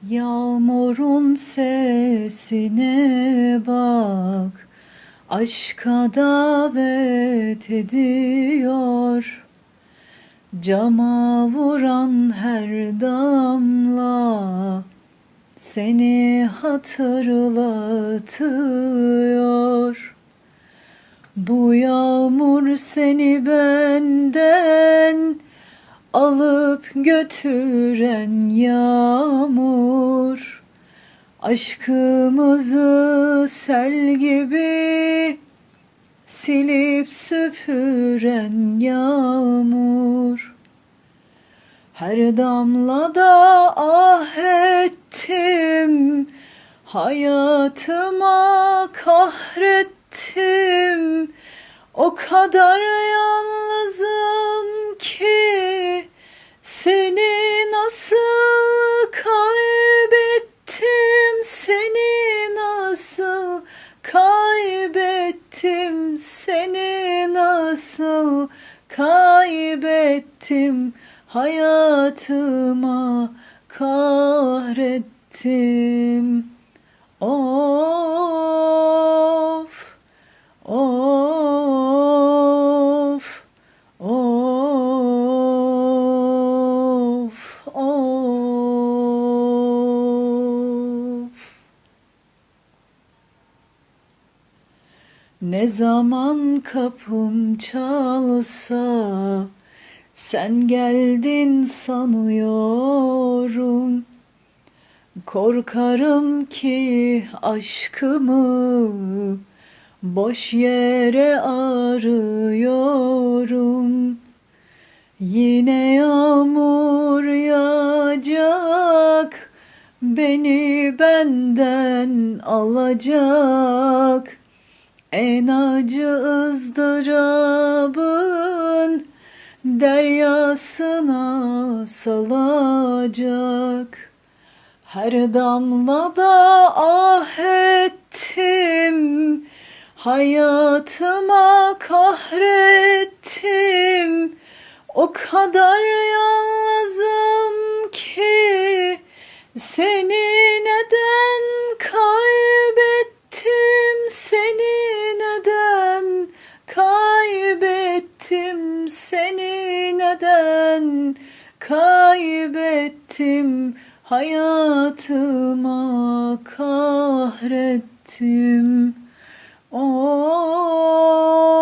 Yağmurun sesine bak, aşka davet ediyor. Cama vuran her damla seni hatırlatıyor. Bu yağmur seni benden alıp götüren yağmur, aşkımızı sel gibi silip süpüren yağmur. Her damlada ah ettim, hayatıma kahrettim. O kadar yalnızım ki seni nasıl kaybettim, seni nasıl kaybettim, seni nasıl kaybettim, hayatıma kahrettim. Of, of, of, of. Ne zaman kapım çalsa sen geldin sanıyorum. Korkarım ki aşkımı boş yere arıyorum. Yine yağmur yağacak, beni benden alacak. En acı ızdırabın deryasına salacak. Her damlada ah ettim, hayatıma kahrettim. O kadar yalnızım ki seni neden kaybettim, seni neden kaybettim, seni neden kaybettim, hayatıma kahrettim. Oh.